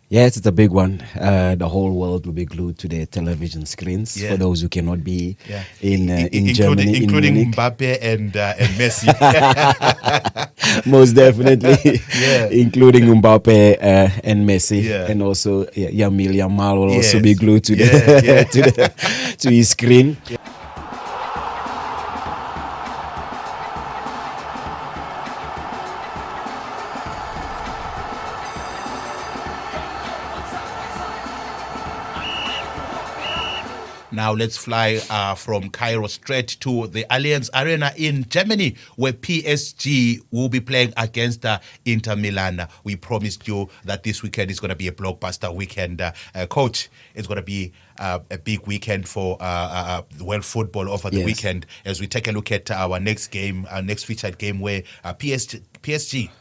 Yes, it's a big one. The whole world will be glued to their television screens. Yeah. For those who cannot be Yeah. in Germany, including in Munich. Mbappe and Messi. Most definitely, Yeah. including Mbappe and Messi, Yeah. and also Yamil Yamal will also Yes. be glued to Yeah, yeah. to his screen. Now let's fly from Cairo straight to the Allianz Arena in Germany, where PSG will be playing against Inter Milan. We promised you that this weekend is going to be a blockbuster weekend. Coach, it's going to be a big weekend for world football over the Yes. weekend as we take a look at our next game, our next featured game, where PSG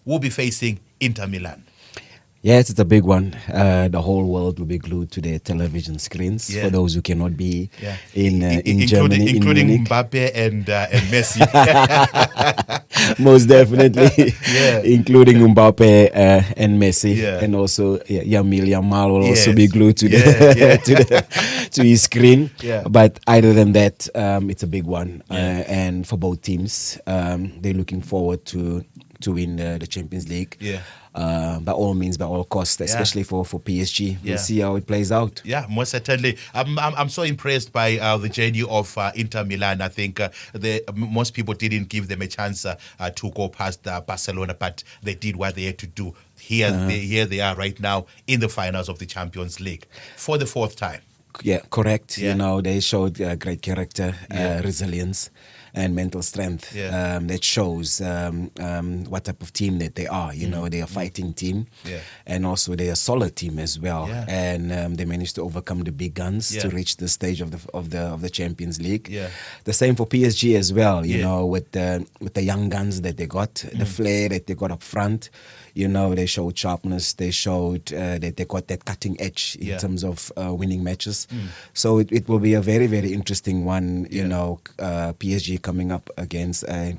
will be facing Inter Milan. Yes, it's a big one. The whole world will be glued to their television screens. Yeah. For those who cannot be Yeah. in Germany, in including Munich. Mbappe and Messi. Most definitely, Yeah. including Mbappe and Messi, Yeah. and also Yamil Yamal will also Yes. be glued to Yeah, yeah. to his screen. Yeah. But other than that, it's a big one, Yeah. and for both teams, they're looking forward to win the Champions League. Yeah. By all means, by all costs, especially for PSG. We'll Yeah. see how it plays out. Yeah, most certainly. I'm so impressed by the journey of Inter Milan. I think most people didn't give them a chance to go past Barcelona, but they did what they had to do. Here they are right now in the finals of the Champions League for the fourth time. Yeah, correct. Yeah. You know, they showed great character, Yeah. resilience, and mental strength. Yeah. That shows what type of team that they are. You know, they're a fighting team, Yeah. and also they're a solid team as well. Yeah. And they managed to overcome the big guns Yeah. to reach the stage of the Champions League. Yeah. The same for PSG as well. You Yeah. know, with the young guns that they got, the flair that they got up front. You know, they showed sharpness. They showed that they got that cutting edge in Yeah. terms of winning matches. So it will be a very, very interesting one. You know, PSG coming up against a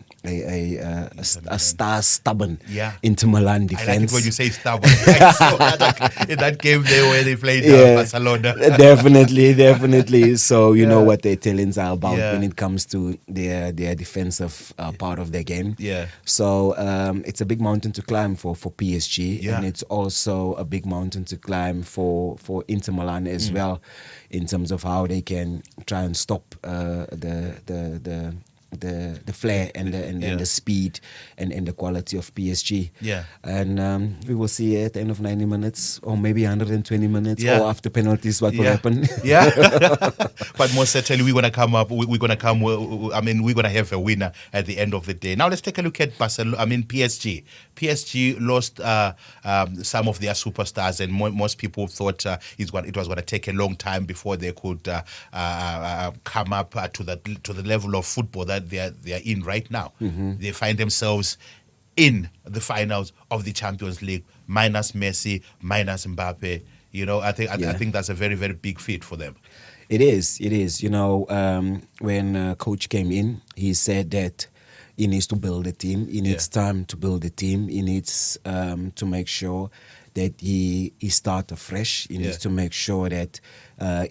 star-stubborn Yeah. Inter Milan I defense. like it when you say stubborn. I saw that in that game there where they played Barcelona. Definitely. So you know what the Italians are about Yeah. when it comes to their defensive part of their game. Yeah. So it's a big mountain to climb for PSG, Yeah. and it's also a big mountain to climb for Inter Milan as well, in terms of how they can try and stop the flair and the speed and the quality of PSG. Yeah. And we will see at the end of 90 minutes or maybe 120 minutes Yeah. or after penalties what will happen. Yeah. But most certainly we're going to come up, we're going to come, we're going to have a winner at the end of the day. Now let's take a look at PSG. PSG lost some of their superstars, and most people thought it was going to take a long time before they could come up to the level of football that they are in right now. They find themselves in the finals of the Champions League, minus Messi, minus Mbappe. You know, I think that's a very, very big feat for them. It is. You know, when coach came in, he said that he needs to build a team. He needs time to build a team. He needs to make sure that he start afresh. He needs to make sure that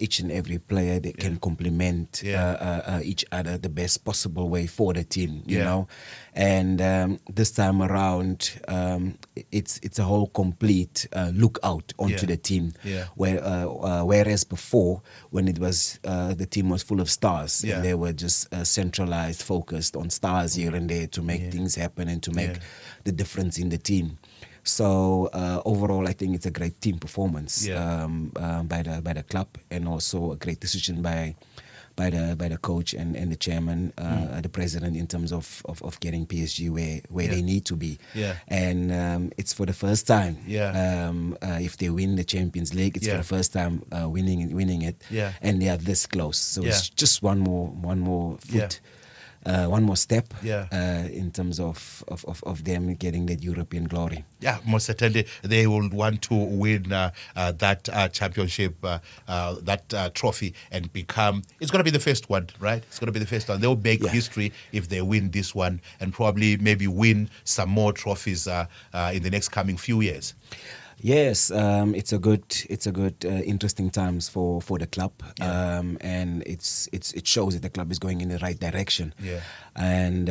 each and every player that can complement each other the best possible way for the team, you know. And this time around, it's a whole complete look out onto the team. Whereas before, when it was the team was full of stars, and they were just centralized, focused on stars here and there to make things happen and to make the difference in the team. So overall, I think it's a great team performance by the club, and also a great decision by the coach and the chairman, the president, in terms of getting PSG where they need to be. And it's for the first time. If they win the Champions League, it's for the first time winning it, and they are this close. So it's just one more foot. One more step in terms of them getting that European glory. Yeah, most certainly they will want to win that championship, that trophy, and become. It's going to be the first one, right? It's going to be the first one. They'll make history if they win this one, and probably maybe win some more trophies in the next coming few years. Yes, it's a good, interesting times for the club, and it shows that the club is going in the right direction. Yeah. And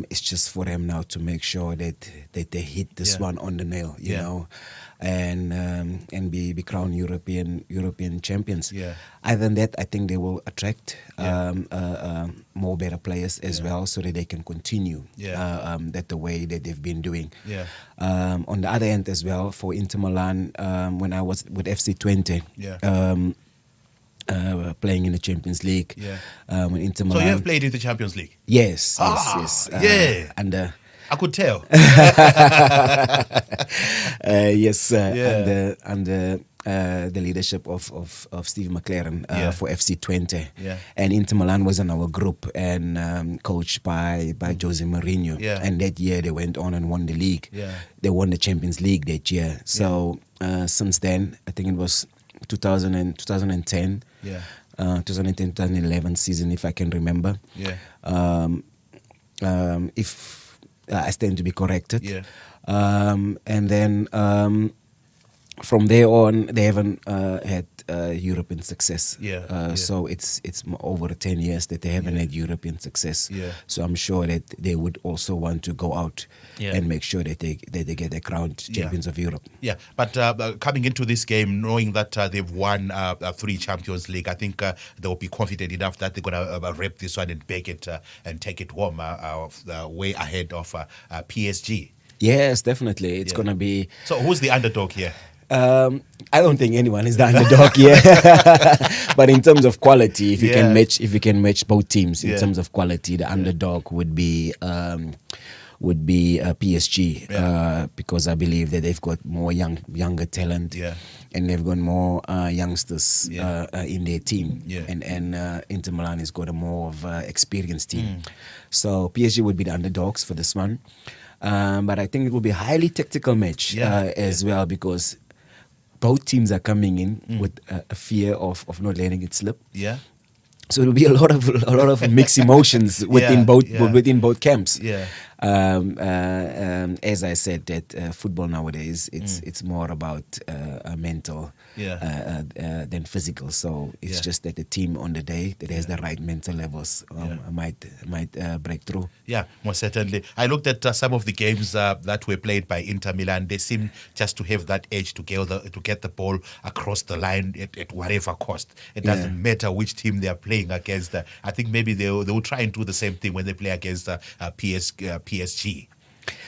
it's just for them now to make sure that they hit this one on the nail, you know, and be crowned European champions. Yeah. Other than that, I think they will attract more better players as well, so that they can continue that the way that they've been doing. Yeah. On the other end as well, for Inter Milan, when I was with FC Twente, playing in the Champions League, when Inter Milan. So you have played in the Champions League? Yes. And I could tell. Yes, under the leadership of Steve McLaren for FC Twente, and Inter Milan was in our group and coached by Jose Mourinho. And that year they went on and won the league. They won the Champions League that year. So since then, I think it was 2010, 2011 season, if I can remember. If I stand to be corrected. And then from there on, they haven't had European success. So it's over 10 years that they haven't had European success. So I'm sure that they would also want to go out and make sure that they get the crowned champions of Europe. But coming into this game, knowing that they've won 3 Champions League, I think they will be confident enough that they're going to rep this one and bake it and take it home way ahead of PSG. Yes, definitely. It's going to be... So who's the underdog here? I don't think anyone is the underdog here. But in terms of quality, if you can match both teams in terms of quality, the underdog would be PSG, because I believe that they've got more younger talent, and they've got more youngsters in their team, and Inter Milan has got a more of experienced team. So PSG would be the underdogs for this one, but I think it will be a highly tactical match as well, because both teams are coming in with a fear of not letting it slip. So it'll be a lot of mixed emotions within both camps. As I said, that football nowadays it's more about mental than physical. So it's just that the team on the day that has the right mental levels might break through. Yeah, most certainly. I looked at some of the games that were played by Inter Milan. They seem just to have that edge to get the ball across the line at whatever cost. It doesn't matter which team they are playing against. I think maybe they will try and do the same thing when they play against PSG.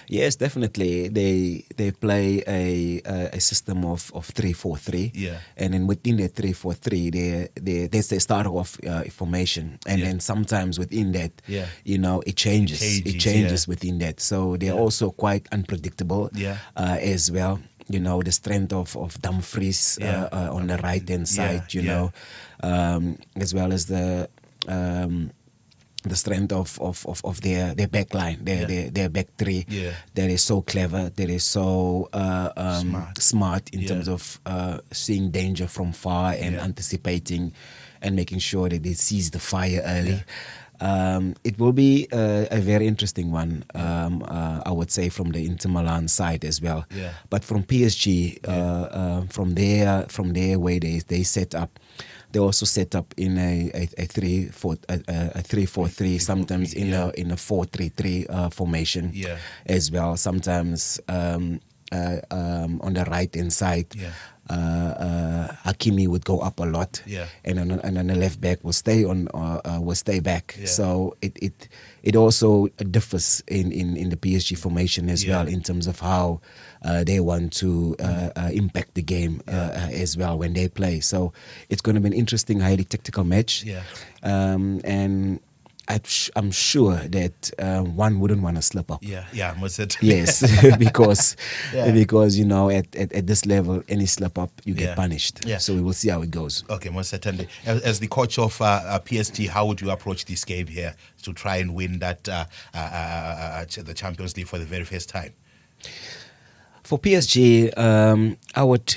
Yes, definitely. They play a system of 3-4-3, and then within the 3-4-3, they start off formation, and then sometimes within that, it changes within that. So they're also quite unpredictable as well. The strength of Dumfries on the right hand side, as well as the strength of their back line, their back three, that is so clever, that is so smart in terms of seeing danger from far and anticipating and making sure that they seize the fire early. It will be a very interesting one, I would say, from the Inter Milan side as well. But from PSG, from their way they set up, they also set up in a 3-4-3, sometimes in a 4-3-3 formation as well. Sometimes on the right hand side, Hakimi would go up a lot, and then the left back will stay back. So it also differs in the PSG formation as well, in terms of how they want to impact the game as well when they play. So it's going to be an interesting, highly tactical match, and I'm sure that one wouldn't want to slip up. Most certainly. Yes, because at this level, any slip up, you get punished. So we will see how it goes. Okay, most certainly. As the coach of PSG, how would you approach this game here to try and win that the Champions League for the very first time? For PSG, I would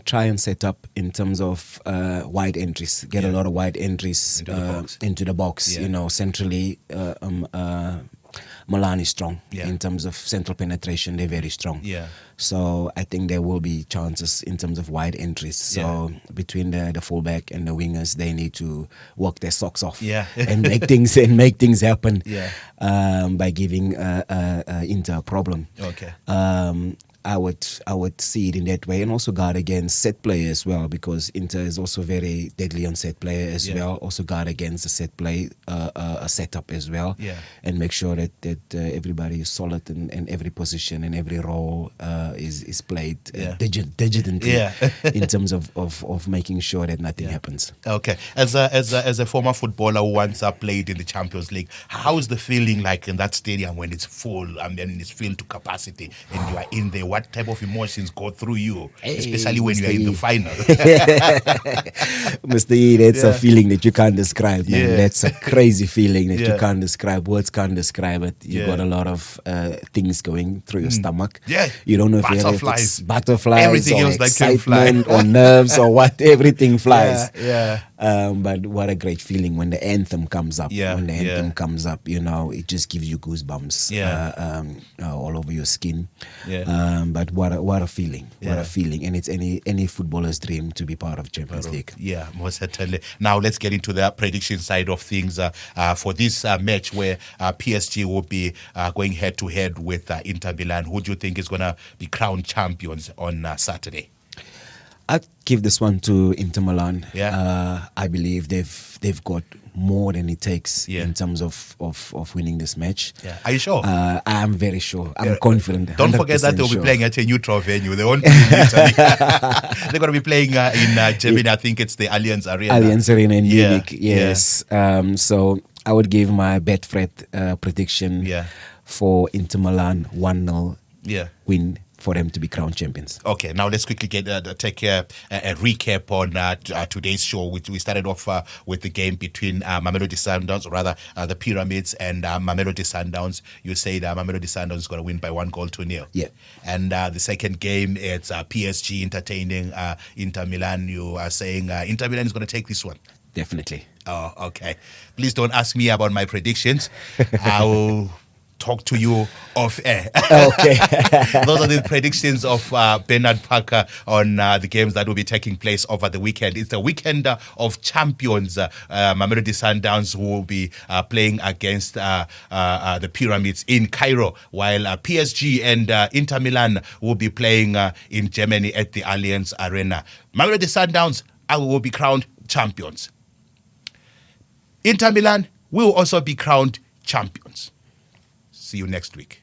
try and set up in terms of wide entries, get a lot of wide entries into the box. Centrally, Milan is strong Yeah. in terms of central penetration. They're very strong. Yeah. So I think there will be chances in terms of wide entries. So between the fullback and the wingers, they need to work their socks off Yeah. and make things happen. Yeah. By giving Inter a problem. Okay. I would see it in that way, and also guard against set play as well, because Inter is also very deadly on set play as well. Also guard against the set play setup as well, and make sure that everybody is solid and every position and every role is played diligently in terms of making sure that nothing happens. Okay, as a former footballer who once played in the Champions League, how is the feeling like in that stadium when it's full and it's filled to capacity and you are in there? What type of emotions go through you, especially when you are in the final? Mr. E, that's a feeling that you can't describe, man. That's a crazy feeling that you can't describe. Words can't describe it. You got a lot of things going through your stomach. You don't know if it's butterflies everything or else that can excitement fly. or nerves or what. Everything flies. Yeah. But what a great feeling when the anthem comes up. Yeah, When the anthem comes up, it just gives you goosebumps all over your skin. But what a feeling. What a feeling. And it's any footballer's dream to be part of Champions League. Yeah, most certainly. Now let's get into the prediction side of things for this match where PSG will be going head to head with Inter Milan. Who do you think is going to be crowned champions on Saturday? I'd give this one to Inter Milan. Yeah. I believe they've got more than it takes in terms of winning this match. Yeah. Are you sure? I'm very sure. I'm confident. Don't forget that they'll be sure. playing at a neutral venue. They won't be in Italy. They're going to be playing in Germany. I think it's the Allianz Arena. Allianz Arena in Munich. Yes. So I would give my Betfred prediction for Inter Milan 1-0 win for them to be crowned champions. Okay, now let's quickly take a recap on today's show. We started off with the game between Mamelodi Sundowns, or rather the Pyramids and Mamelodi Sundowns. You say that Mamelodi Sundowns is going to win by 1-0. Yeah. And the second game, it's PSG entertaining Inter Milan. You are saying Inter Milan is going to take this one. Definitely. Oh, okay. Please don't ask me about my predictions. I'll talk to you off air. Okay. Those are the predictions of Bernard Parker on the games that will be taking place over the weekend. It's the weekend of champions. Mamelodi Sundowns will be playing against the Pyramids in Cairo, while PSG and Inter Milan will be playing in Germany at the Allianz Arena. Mamelodi Sundowns will be crowned champions. Inter Milan will also be crowned champions. See you next week.